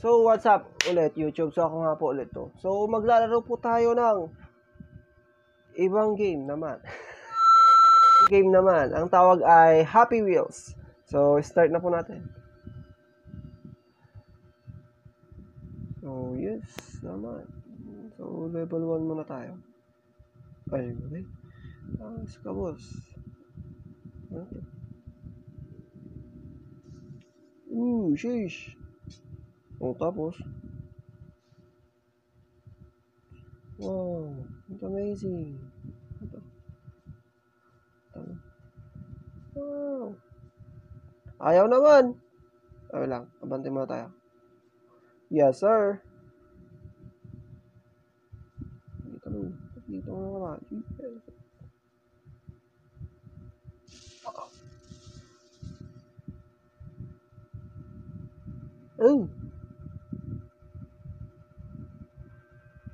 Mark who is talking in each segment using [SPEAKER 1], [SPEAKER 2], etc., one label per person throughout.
[SPEAKER 1] So, what's up ulit, YouTube? So, ako nga po ulit to. So, maglalaro po tayo ng ibang game naman. Game naman. Ang tawag ay Happy Wheels. So, start na po natin. So, yes naman. So, level 1 muna tayo. Ay, okay. Sa boss. Okay. Sheesh. Oh, tapos. Wow, it's amazing. Ito. Wow. Ayaw naman. Ay lang, abante muna tayo. Yes, sir. Dito mo naman. Oh.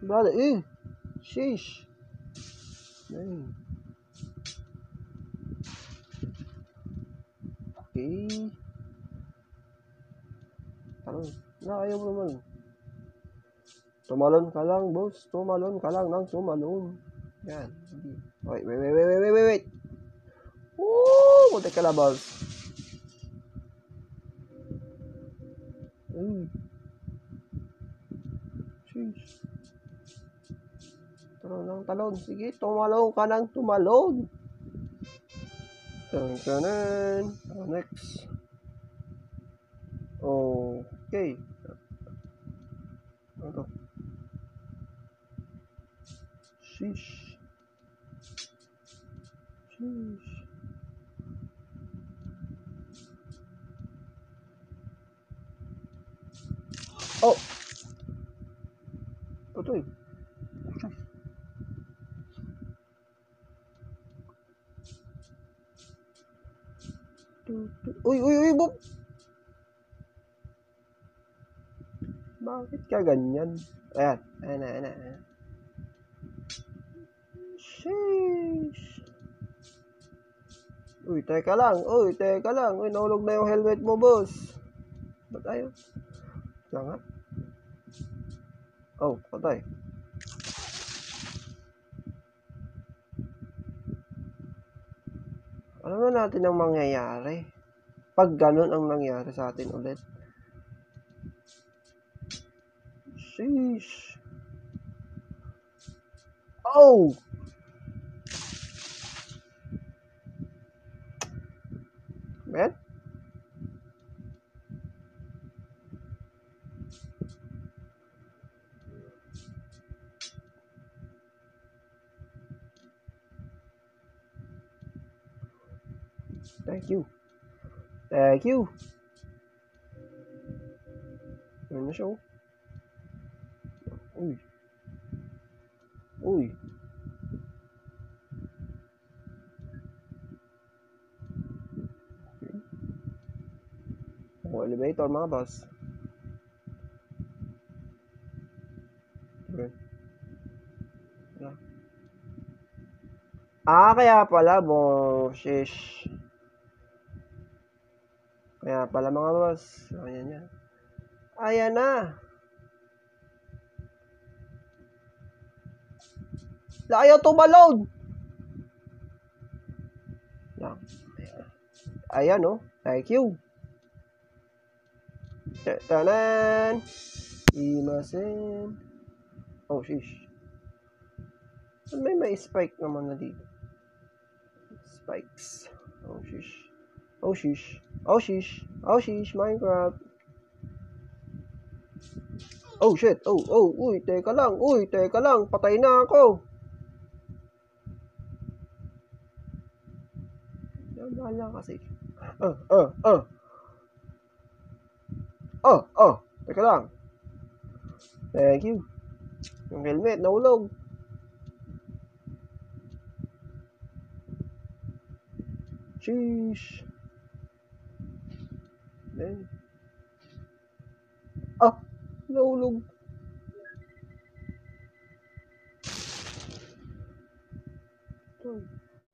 [SPEAKER 1] Brother, sheesh. Dang. Okay. Talon. Ayaw mo naman. Tumalon ka lang, boss. Tumalon ka lang ng tumalon. Yan. Wait. Woo! Muntik ka na, boss. Sheesh. Talon. Sige, tumalon ka ng tumalon. Tanan. Next. Okay. Ano? Sheesh. Oh! Ito eh. Uy, Bob! Bakit ka ganyan? Ayan na. Sheesh! Uy, teka lang. Uy, nahulog na yung helmet mo, boss. Ba't ayaw? Nga. Oh, patay. Alam na natin ang mangyayari pag ganun ang nangyari sa atin ulit. Sheesh. Oh! Man? Thank you. Ano na siya? Uy. Elevator, mga boss. Okay. Kaya pala, shish. Kaya pala, mga boss. Ayan na. Ayaw tumalon. Ayan, oh. Thank you. Tanan. Imasen. Oh, sheesh. May spike naman na dito. Spikes. Oh, sheesh. Minecraft. Oh, shit. Uy, teka lang. Patay na ako. Bahala kasi. Teka lang. Thank you. Yung helmet, nahulog. Sheesh. Nahulog.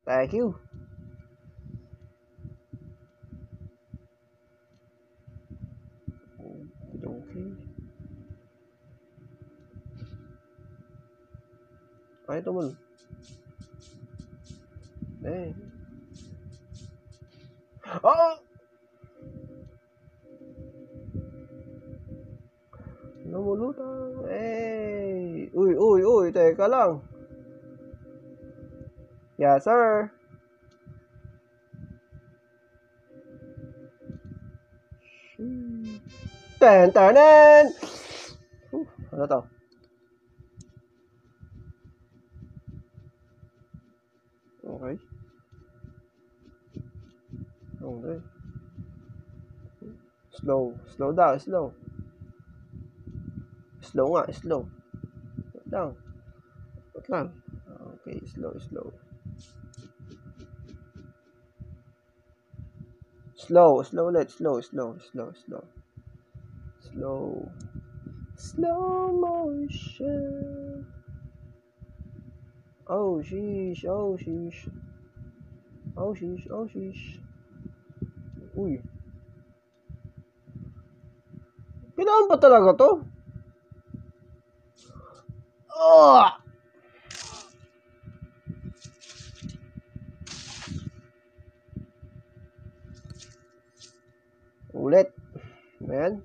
[SPEAKER 1] Thank you. Okay. Ay, tumul. Eh. Oh! Namulutang. Eh. Uy. Teka lang. Yes, sir. Ten. Ano to? Okay. Okay. Slow daw, slow. Slow nga, slow. Wait lang. Okay, slow. Slow ulit. Slow. Slow motion. Oh, sheesh. Uy. Kailangan pa talaga to? Oh! Ulit. Ayan.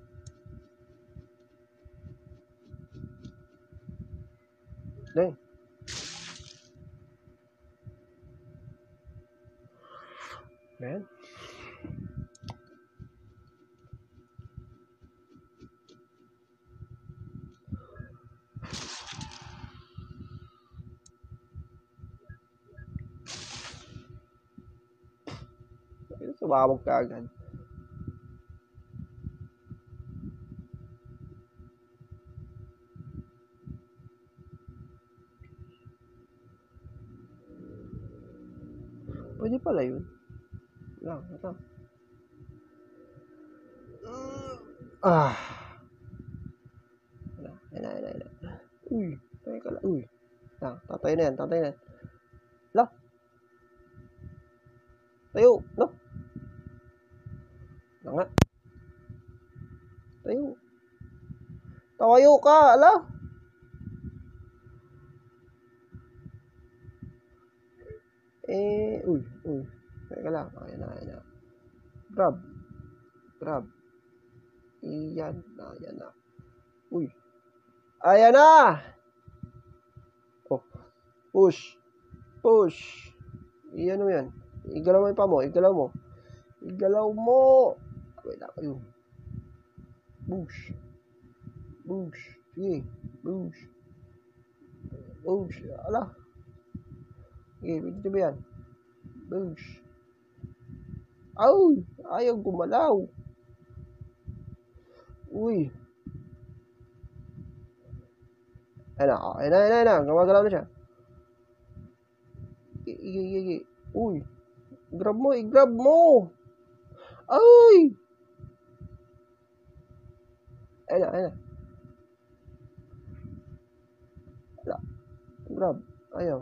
[SPEAKER 1] Dang. Ayan. Sumabog ka agad. Pwede pala yun. Lang, ito. Ayan. Uy, teka lang. Uy. Tatay na yan. La. Tayo. No. Nga. Tayo. Tawayo ka. Ala. Uy. Teka lang. Ayan na. Grab. Iyan na. Uy. Ayan na. Oh. Push. Iyan mo yan. Igalaw mo yung pa mo. Igalaw mo. Wait lang. Ayun. Push. Sige. Push. Ala. Sige, pwede ba yan? Push. Ay! Ayaw gumalaw. Uy. Ayun na. Gumagalaw na siya. Igi. Uy. I-grab mo. Ay! Ayun na. Grab. Ayaw.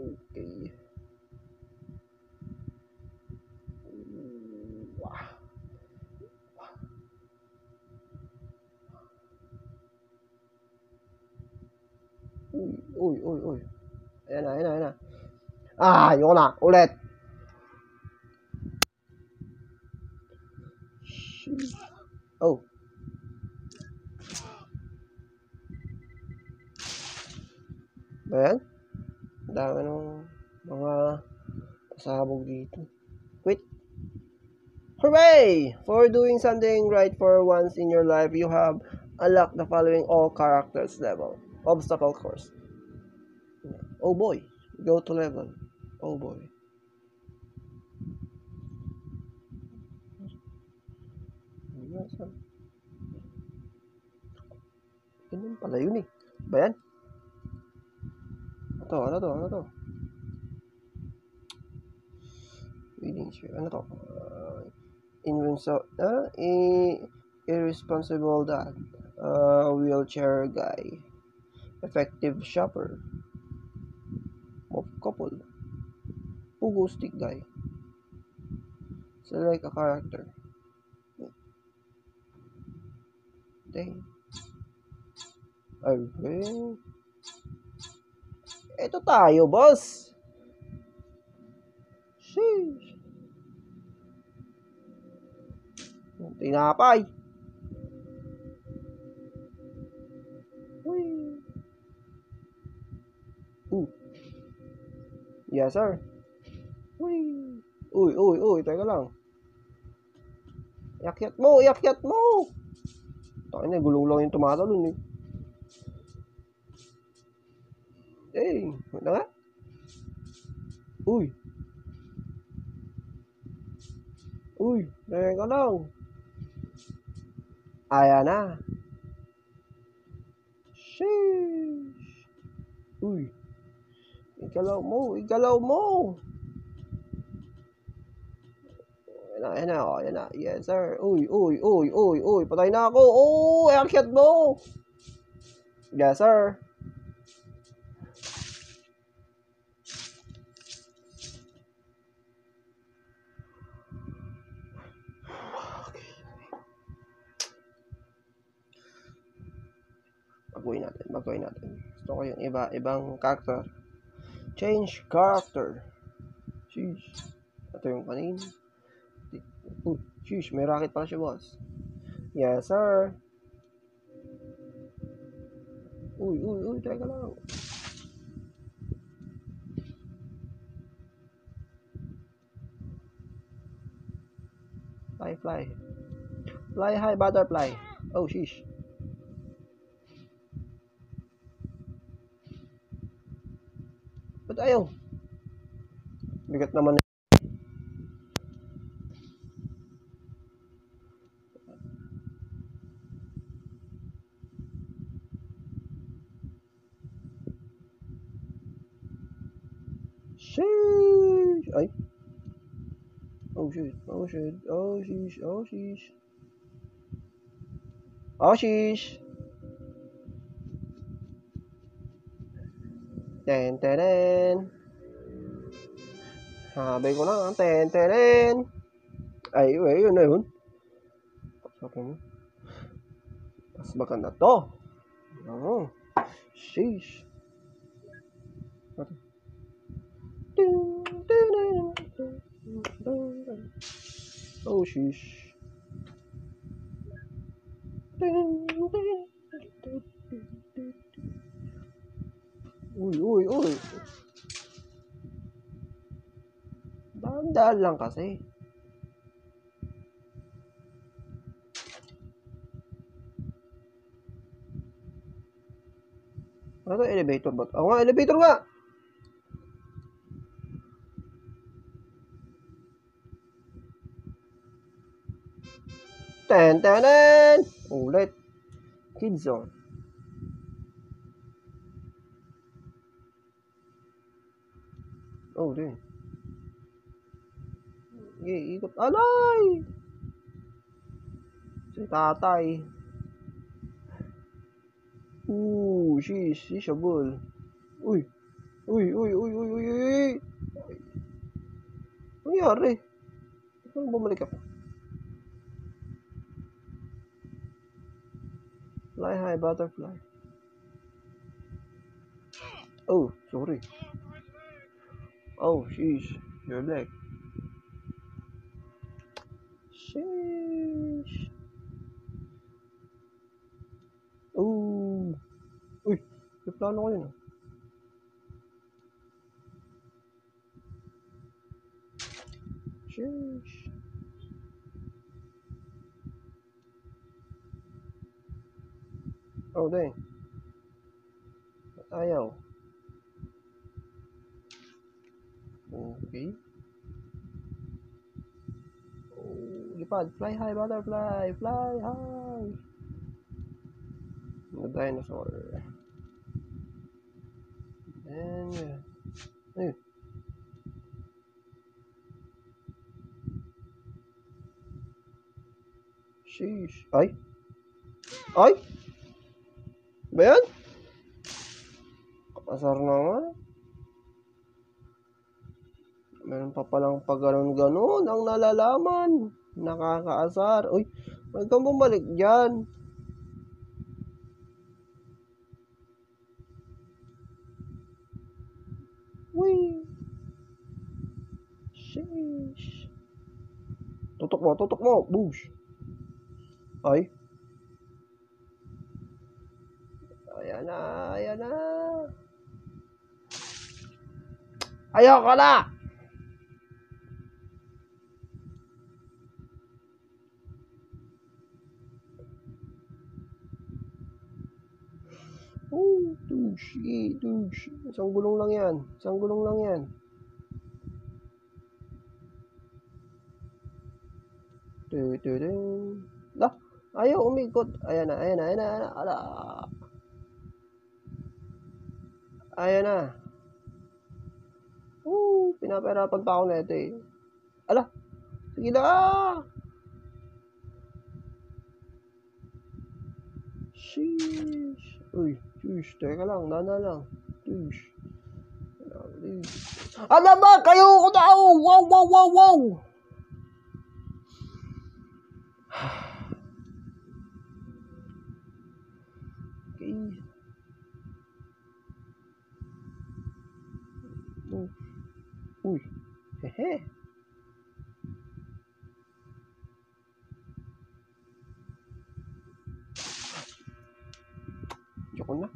[SPEAKER 1] Okay. Uy. Ayan na. Ayoko na. Ulit. Oh. Ayan. Dami ng mga pasabog dito. Quit. Hooray! For doing something right for once in your life, you have unlocked the following all characters level. Obstacle course. Oh boy. Go to level. Oh boy. Ganun pala yun eh. Ba yan? Ano to? Ano to? Irresponsible dad. Wheelchair guy. Effective shopper. Mob couple. Pugo stick guy. Select a character. Dang. Okay. Ito tayo, boss. Sheesh. Tinapay. Uy. Yes, sir. Uy. Uy. Teka lang. Yakyat mo. Tayo na, gulong lang yung tumatalon eh. Wait na nga. Uy, teka lang. Ayan na. Sheesh. Uy. Igalaw mo. Ayan na. Yes, sir. Uy. Patay na ako. Akyat mo. Yes, sir. Baguhin natin. Gusto ko yung ibang character. Change character. Sheesh. Ito yung kanina. Sheesh, may rocket pala siya, boss. Yes, sir. Uy, teka lang. Fly. Fly high, butterfly. Oh, sheesh. Ba't ayaw? Bigat naman. Sheesh. Ay. Oh, shit. Oh, sheesh. Ten. Habay ko na. Ten. Ay, yun na yun. Okay mo. Mas maganda to. Sheesh. Oh, sheesh. Uy. Dahan lang kasi. Ano to, elevator ba? Oo nga, elevator nga! Ten! Ulit. Kids zone. Oh, din. Ikot. Alay! Si tatay. Sheesh, abol. Uy. Ano nangyari? Ano bumalik ako? Fly high, butterfly. Oh, sorry. Oh, sheesh. You're black. Sheesh. Oh. Uy, may plano ko yun ah. Sheesh. Oh, dang. Ayaw. Okay. Oh, lipad. Fly high, butterfly. Fly high. The dinosaur. And yeah. Ayun. Sheesh. Ay! Ba yan? Kasar naman. Meron pa palang pag ganon ang nalalaman. Nakakaasar. Uy, huwag kang bumalik dyan. Uy! Sheesh! Tutok mo! Boosh! Ay! Ayan na! Ayoko na! Oh, douche. Isang gulong lang yan. Lah, ayaw umikot. Ayan na. Ala. Ayan na. Pinapahirapan pa ako na ito eh. Ala, sige na. Sheesh. Uy, sheesh. Teka lang, nana lang. Sheesh. Ano ba? Kayo ko na! Wow! Okay. Uy. Hehe. Joko na.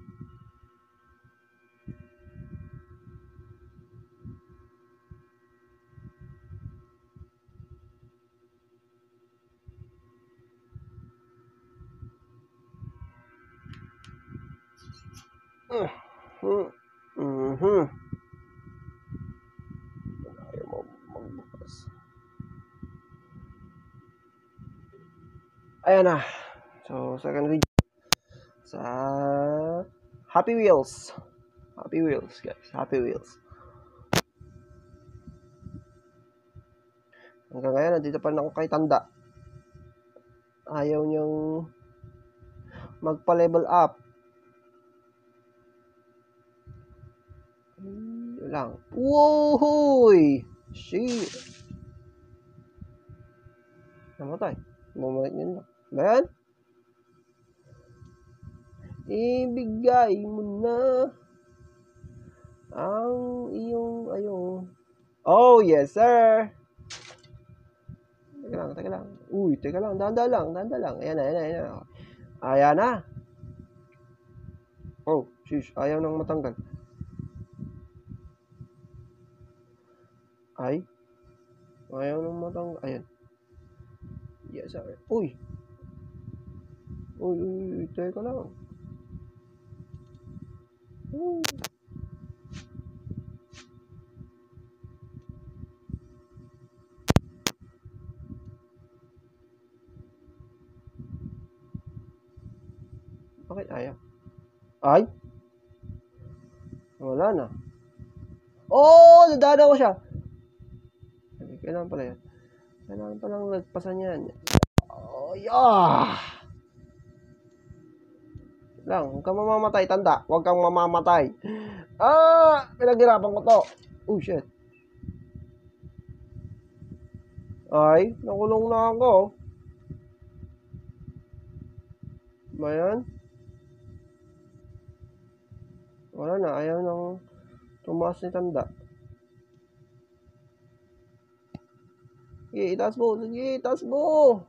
[SPEAKER 1] Ayaw mo magbukas. Ayan na. So, second video. Sa Happy Wheels, guys. Happy Wheels. Hanggang ngayon, nandito pa rin ako kay Tanda. Ayaw niyang magpa-level up. Yun lang. Wohoy! Shit! Namatay. Bumalik niya na. Bayan? Ibigay mo na ang iyong. Oh, yes, sir! Teka lang. Uy, teka lang. Danda lang. Ayan na. Oh, shish. Ayaw nang matanggal. Ay. Ayaw nang matanggal. Ayan. Yes, sir. Uy, teka lang. Bakit ayaw? Ay? Wala na. Oh! Nadada ko siya. Kailangan pala yan. Kailangan palang nagpasan yan. Oh, yeah! Lang, huwag kang mamamatay, Tanda. Huwag kang mamamatay. Pinaghirapan ko to. Oh, shit. Ay, nakulong na ako. Ba yan? Wala na, ayaw nang tumaas ni Tanda. Sige, itaas mo.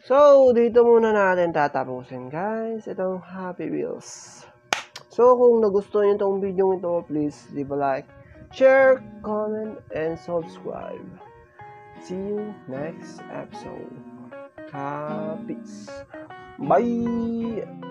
[SPEAKER 1] So, dito muna natin tatapusin, guys, itong Happy Wheels. So, kung nagustuhan nyo itong video ito, please leave a like, share, comment, and subscribe. See you next episode. Peace. Bye!